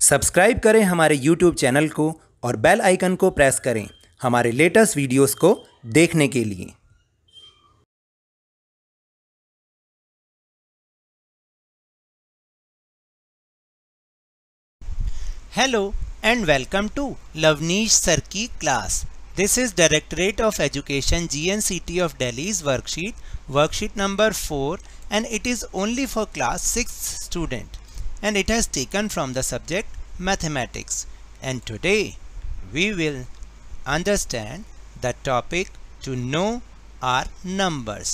Subscribe करें हमारे YouTube channel को और बेल आइकन को प्रेस करें हमारे लेटेस्ट वीडियोस को देखने के लिए। Hello and welcome to Lavneesh Sir की class. This is Directorate of Education GNCT of Delhi's worksheet number 4, and it is only for class 6th student, and it has taken from the subject mathematics. And today we will understand the topic to know our numbers.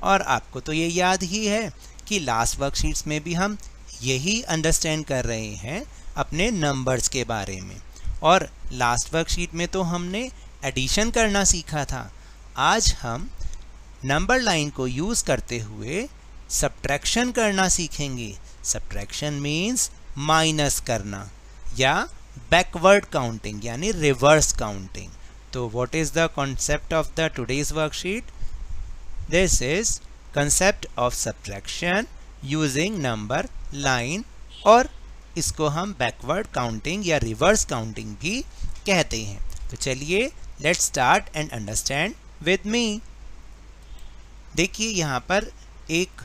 और आपको तो ये याद ही है कि last worksheets में भी हम यही अंडरस्टैंड कर रहे हैं अपने नंबर्स के बारे में, और लास्ट वर्कशीट में तो हमने एडिशन करना सीखा था। आज हम नंबर लाइन को यूज़ करते हुए सब्ट्रैक्शन करना सीखेंगे। सब्ट्रैक्शन मीन्स माइनस करना या बैकवर्ड काउंटिंग यानी रिवर्स काउंटिंग। तो what is the concept of the today's worksheet? This is concept of subtraction using number line, और इसको हम बैकवर्ड काउंटिंग या रिवर्स काउंटिंग भी कहते हैं। तो चलिए let's start and understand with me. देखिए यहाँ पर एक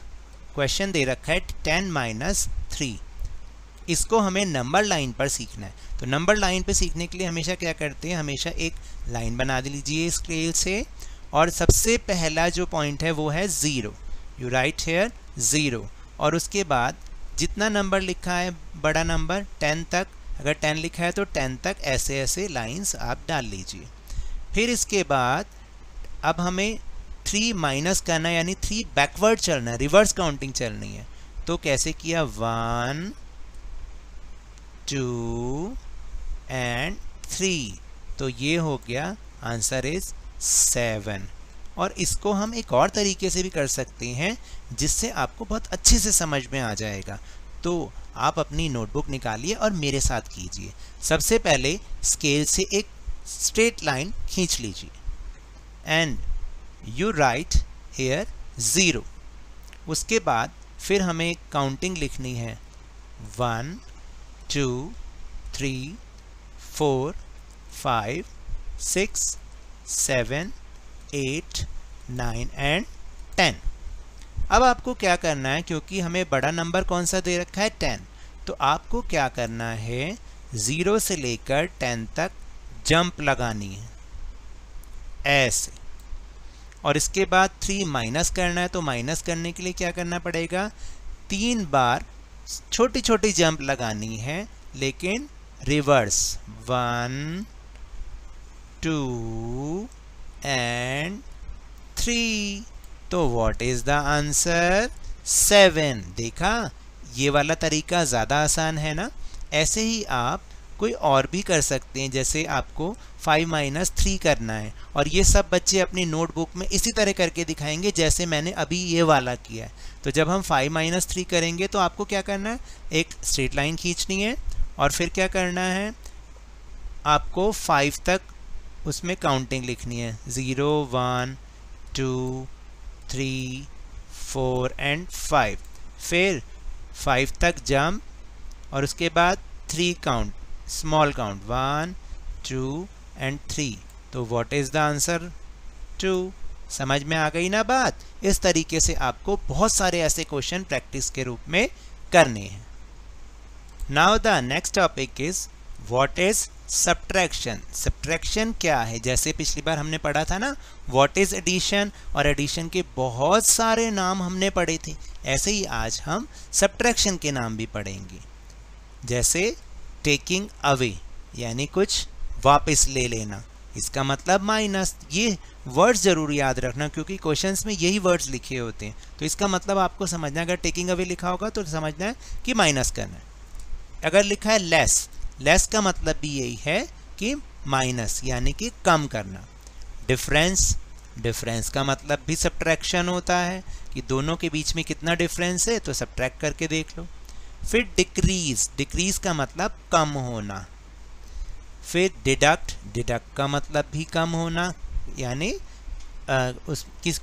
क्वेश्चन दे रखा है 10 - 3। इसको हमें नंबर लाइन पर सीखना है। तो नंबर लाइन पर सीखने के लिए हमेशा क्या करते हैं, हमेशा एक लाइन बना लीजिए स्केल से, और सबसे पहला जो पॉइंट है वो है 0। यू राइट हेयर 0, और उसके बाद जितना नंबर लिखा है बड़ा नंबर 10 तक, अगर 10 लिखा है तो 10 तक ऐसे ऐसे लाइंस आप डाल लीजिए। फिर इसके बाद अब हमें 3 माइनस करना है, यानी 3 बैकवर्ड चलना है, रिवर्स काउंटिंग चलनी है। तो कैसे किया, 1 2 एंड 3। तो ये हो गया, आंसर इज 7। और इसको हम एक और तरीके से भी कर सकते हैं जिससे आपको बहुत अच्छे से समझ में आ जाएगा। तो आप अपनी नोटबुक निकालिए और मेरे साथ कीजिए। सबसे पहले स्केल से एक स्ट्रेट लाइन खींच लीजिए एंड यू राइट हियर 0। उसके बाद फिर हमें काउंटिंग लिखनी है 1 2 3 4 5 6 7 8 9 एंड 10। अब आपको क्या करना है, क्योंकि हमें बड़ा नंबर कौन सा दे रखा है 10, तो आपको क्या करना है 0 से लेकर 10 तक जंप लगानी है ऐसे, और इसके बाद 3 माइनस करना है। तो माइनस करने के लिए क्या करना पड़ेगा, 3 बार छोटी छोटी जंप लगानी है, लेकिन रिवर्स 1 2 एंड 3। तो व्हाट इज द आंसर, 7। देखा, ये वाला तरीका ज़्यादा आसान है ना। ऐसे ही आप कोई और भी कर सकते हैं, जैसे आपको 5 - 3 करना है, और ये सब बच्चे अपनी नोटबुक में इसी तरह करके दिखाएंगे जैसे मैंने अभी ये वाला किया है। तो जब हम 5 - 3 करेंगे तो आपको क्या करना है, एक स्ट्रेट लाइन खींचनी है, और फिर क्या करना है, आपको 5 तक उसमें काउंटिंग लिखनी है, 0 1 2 3 4 एंड 5। फिर 5 तक जंप, और उसके बाद 3 काउंट, स्मॉल काउंट 1 2 एंड 3। तो व्हाट इज़ द आंसर, 2। समझ में आ गई ना बात। इस तरीके से आपको बहुत सारे ऐसे क्वेश्चन प्रैक्टिस के रूप में करने हैं। Now the next topic is what is subtraction. Subtraction क्या है, जैसे पिछली बार हमने पढ़ा था ना व्हाट इज एडिशन, और एडिशन के बहुत सारे नाम हमने पढ़े थे, ऐसे ही आज हम सब्ट्रैक्शन के नाम भी पढ़ेंगे। जैसे टेकिंग अवे, यानी कुछ वापस ले लेना, इसका मतलब माइनस। ये वर्ड्स जरूर याद रखना, क्योंकि क्वेश्चंस में यही वर्ड्स लिखे होते हैं। तो इसका मतलब आपको समझना, अगर टेकिंग अवे लिखा होगा तो समझना है कि माइनस करना है। अगर लिखा है लेस, लेस का मतलब भी यही है कि माइनस यानी कि कम करना। डिफरेंस, डिफरेंस का मतलब भी सब्ट्रैक्शन होता है कि दोनों के बीच में कितना डिफरेंस है, तो सब्ट्रैक्ट करके देख लो। फिर डिक्रीज, डिक्रीज का मतलब कम होना। फिर डिडक्ट, डिडक्ट का मतलब भी कम होना, यानी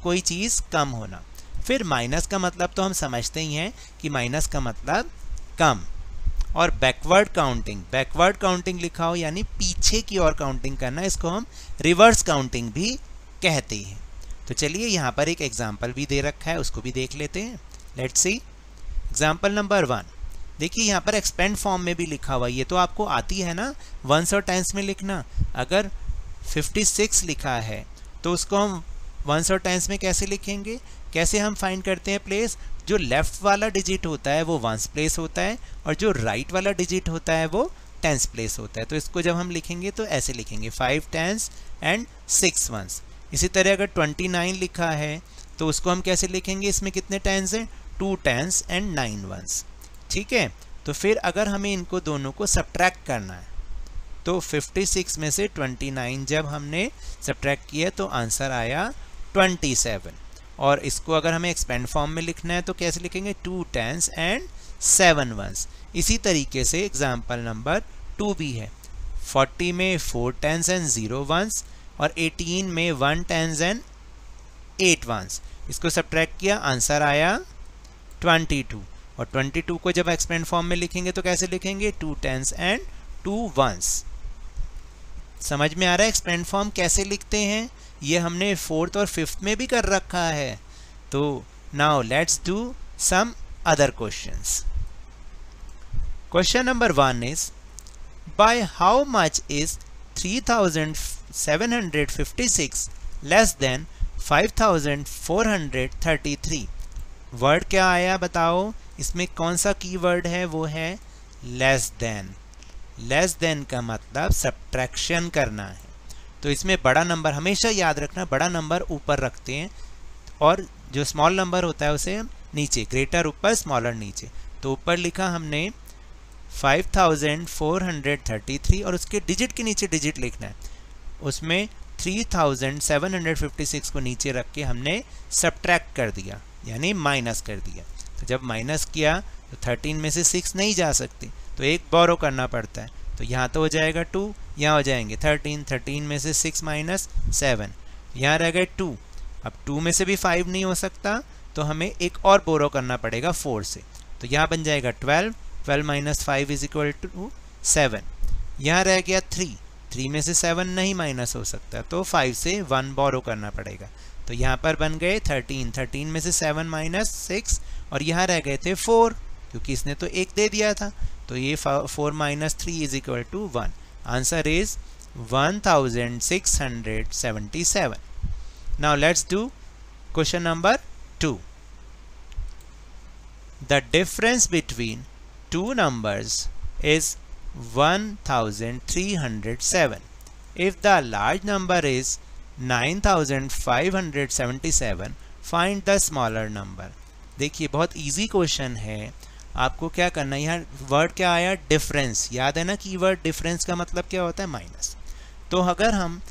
कोई चीज़ कम होना। फिर माइनस का मतलब तो हम समझते ही हैं कि माइनस का मतलब कम। और बैकवर्ड काउंटिंग लिखा हो यानी पीछे की ओर काउंटिंग करना, इसको हम रिवर्स काउंटिंग भी कहते हैं। तो चलिए यहाँ पर एक एग्जाम्पल भी दे रखा है, उसको भी देख लेते हैं। Let's see example number 1। देखिए यहाँ पर एक्सपेंड फॉर्म में भी लिखा हुआ, ये तो आपको आती है ना वंस और टेंस में लिखना। अगर 56 लिखा है तो उसको हम वंस और टेंस में कैसे लिखेंगे, कैसे हम फाइंड करते हैं प्लेस? जो लेफ्ट वाला डिजिट होता है वो वंस प्लेस होता है और जो राइट वाला डिजिट होता है वो टेंस प्लेस होता है। तो इसको जब हम लिखेंगे तो ऐसे लिखेंगे 5 टेंस एंड 6 वंस। इसी तरह अगर 29 लिखा है तो उसको हम कैसे लिखेंगे, इसमें कितने टेंस हैं? 2 टेंस एंड 9 वंस। ठीक है, तो फिर अगर हमें इनको दोनों को सब्ट्रैक्ट करना है तो 56 में से 29 जब हमने सब्ट्रैक्ट किया तो आंसर आया 27। और इसको अगर हमें एक्सपेंड फॉर्म में लिखना है तो कैसे लिखेंगे? 2 टेंस एंड 7 वंस। इसी तरीके से एग्जाम्पल नंबर 2 भी है। 40 में 4 टेंस एंड 0 वंस और 18 में 1 टेंस एंड 8 वंस। इसको सब्ट्रैक्ट किया, आंसर आया 22। और 22 को जब एक्सपेंड फॉर्म में लिखेंगे तो कैसे लिखेंगे? 2 टेंस एंड 2 वंस। समझ में आ रहा है एक्सपेंड फॉर्म कैसे लिखते हैं? ये हमने 4th और 5th में भी कर रखा है। तो now let's do some other questions. Question number 1 is by how much is 3756 less than 5433? Word क्या आया बताओ? इसमें कौन सा कीवर्ड है? वो है लेस देन। लेस देन का मतलब सब्ट्रैक्शन करना है। तो इसमें बड़ा नंबर हमेशा याद रखना, बड़ा नंबर ऊपर रखते हैं और जो स्मॉल नंबर होता है उसे नीचे, ग्रेटर ऊपर स्मॉलर नीचे। तो ऊपर लिखा हमने 5433 और उसके डिजिट के नीचे डिजिट लिखना है। उसमें 3756 को नीचे रख के हमने सब्ट्रैक्ट कर दिया यानी माइनस कर दिया। तो जब माइनस किया तो 13 में से 6 नहीं जा सकते तो एक बोरो करना पड़ता है। तो यहाँ तो हो जाएगा 2, यहाँ हो जाएंगे 13 में से 6 माइनस 7, यहाँ रह गए 2। अब 2 में से भी 5 नहीं हो सकता तो हमें एक और बोरो करना पड़ेगा 4 से। तो यहाँ बन जाएगा 12 माइनस 5 इज इक्वल टू 7। यहाँ रह गया 3 में से 7 नहीं माइनस हो सकता तो 5 से 1 बोरो करना पड़ेगा। तो यहाँ पर बन गए 13 में से 7 माइनस 6 और यहाँ रह गए थे 4 क्योंकि इसने तो 1 दे दिया था। तो ये 4 minus 3 is equal to 1। Answer is 1677। Now let's do question number 2। The difference between two numbers is 1307. If the large number is 9577, find the smaller number. देखिए बहुत इजी क्वेश्चन है। आपको क्या करना है, यहाँ वर्ड क्या आया? डिफरेंस। याद है ना कीवर्ड डिफरेंस का मतलब क्या होता है? माइनस। तो अगर हम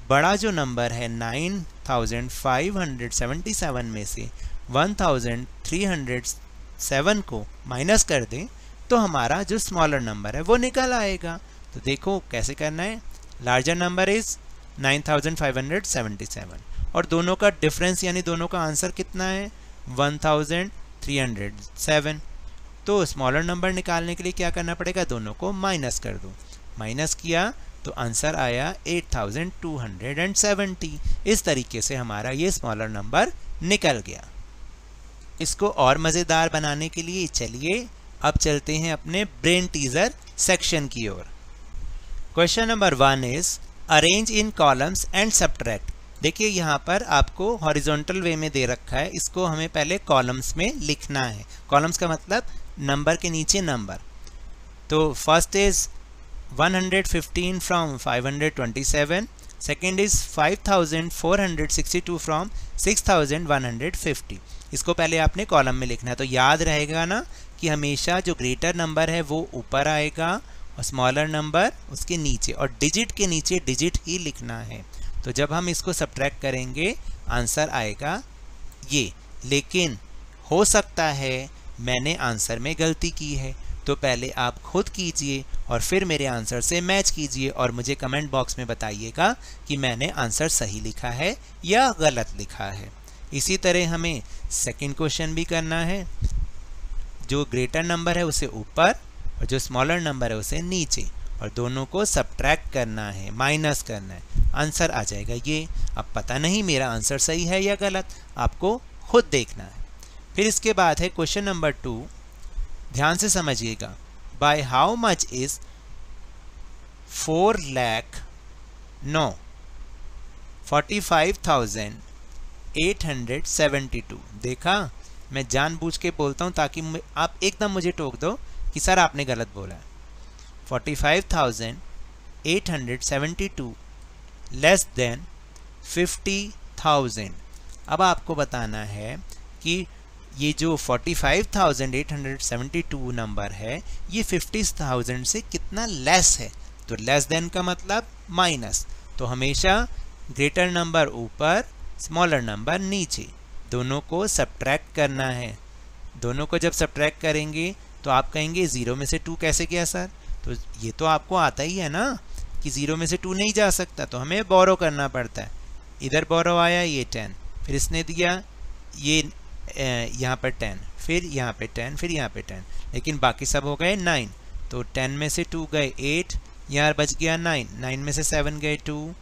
बड़ा जो नंबर है 9577 में से 1307 को माइनस कर दें तो हमारा जो स्मॉलर नंबर है वो निकल आएगा। तो देखो कैसे करना है। लार्जर नंबर इज 9577 और दोनों का डिफरेंस यानी दोनों का आंसर कितना है? 1307। तो स्मॉलर नंबर निकालने के लिए क्या करना पड़ेगा? दोनों को माइनस कर दो। माइनस किया तो आंसर आया 8270। इस तरीके से हमारा ये स्मॉलर नंबर निकल गया। इसको और मज़ेदार बनाने के लिए चलिए अब चलते हैं अपने ब्रेन टीजर सेक्शन की ओर। Question number 1 is arrange in columns and subtract. देखिए यहाँ पर आपको हॉरिजॉन्टल वे में दे रखा है, इसको हमें पहले कॉलम्स में लिखना है। कॉलम्स का मतलब नंबर के नीचे नंबर। तो first is 115 from 527, second is 5462 from 6150। इसको पहले आपने कॉलम में लिखना है। तो याद रहेगा ना कि हमेशा जो ग्रेटर नंबर है वो ऊपर आएगा और स्मॉलर नंबर उसके नीचे, और डिजिट के नीचे डिजिट ही लिखना है। तो जब हम इसको सब्ट्रैक्ट करेंगे आंसर आएगा ये। लेकिन हो सकता है मैंने आंसर में गलती की है, तो पहले आप खुद कीजिए और फिर मेरे आंसर से मैच कीजिए और मुझे कमेंट बॉक्स में बताइएगा कि मैंने आंसर सही लिखा है या गलत लिखा है। इसी तरह हमें सेकंड क्वेश्चन भी करना है। जो ग्रेटर नंबर है उसे ऊपर और जो स्मॉलर नंबर है उसे नीचे, और दोनों को सब्ट्रैक्ट करना है, माइनस करना है, आंसर आ जाएगा ये। अब पता नहीं मेरा आंसर सही है या गलत, आपको खुद देखना है। फिर इसके बाद है क्वेश्चन नंबर 2, ध्यान से समझिएगा। Bye how much is 45,872। देखा, मैं जानबूझ के बोलता हूं ताकि आप एकदम मुझे टोक दो कि सर आपने गलत बोला है। 45,872 लेस देन 50,000। अब आपको बताना है कि ये जो 45,872 नंबर है ये 50,000 से कितना लेस है। तो लेस देन का मतलब माइनस, तो हमेशा ग्रेटर नंबर ऊपर, स्मॉलर नंबर नीचे, दोनों को सब्ट्रैक्ट करना है। दोनों को जब सब्ट्रैक्ट करेंगे तो आप कहेंगे 0 में से 2 कैसे गया सर, तो ये तो आपको आता ही है ना कि 0 में से 2 नहीं जा सकता, तो हमें बोरो करना पड़ता है। इधर बोरो आया ये 10, फिर इसने दिया ये यहाँ पर 10, फिर यहाँ पे 10, फिर यहाँ पे 10, लेकिन बाकी सब हो गए 9, तो 10 में से 2 गए 8, यहाँ बच गया 9, 9 में से 7 गए 2,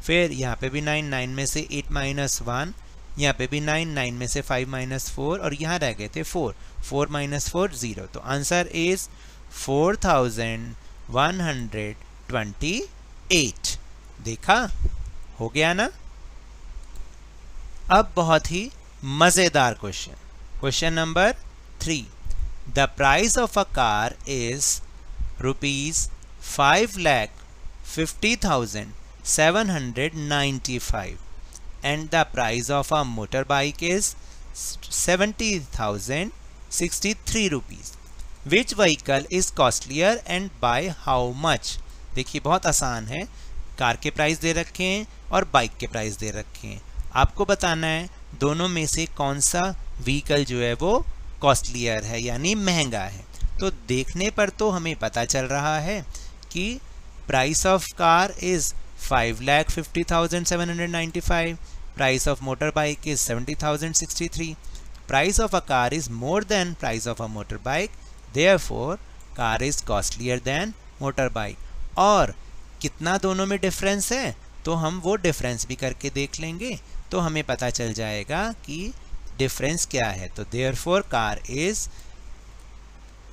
फिर यहाँ पे भी 9, 9 में से 8 माइनस 1, यहाँ पे भी 9, 9 में से 5 माइनस 4, और यहाँ रह गए थे 4, 4 माइनस 4 0। तो आंसर इज 4128। देखा, हो गया ना। अब बहुत ही मजेदार question, question number 3। The price of a car is ₹50,795 and the price of a motorbike is 70,063 rupees. Which vehicle is costlier and by how much? देखिए बहुत आसान है, कार के प्राइस दे रखे हैं और बाइक के प्राइस दे रखे हैं। आपको बताना है दोनों में से कौन सा व्हीकल जो है वो कॉस्टलियर है यानी महंगा है। तो देखने पर तो हमें पता चल रहा है कि price of car is 5,50,795, price of motorbike is 70,063, price of a car is more than price of a motorbike, therefore car is costlier than motorbike। और कितना दोनों में डिफरेंस है तो हम वो डिफरेंस भी करके देख लेंगे, तो हमें पता चल जाएगा कि डिफरेंस क्या है। तो therefore car is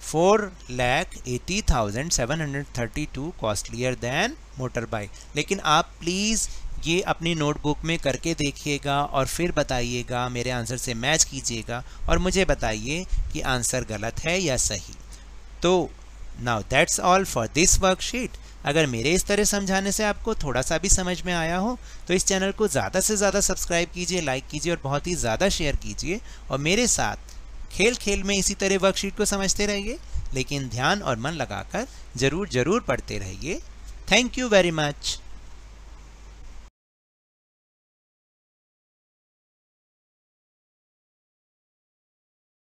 4,80,732 costlier than motorbike। लेकिन आप प्लीज़ ये अपनी नोटबुक में करके देखिएगा और फिर बताइएगा, मेरे आंसर से मैच कीजिएगा और मुझे बताइए कि आंसर गलत है या सही। तो now that's all for this worksheet. अगर मेरे इस तरह समझाने से आपको थोड़ा सा भी समझ में आया हो तो इस चैनल को ज़्यादा से ज़्यादा सब्सक्राइब कीजिए, लाइक कीजिए और बहुत ही ज़्यादा शेयर कीजिए, और मेरे साथ खेल खेल में इसी तरह वर्कशीट को समझते रहिए, लेकिन ध्यान और मन लगाकर ज़रूर पढ़ते रहिए। Thank you very much.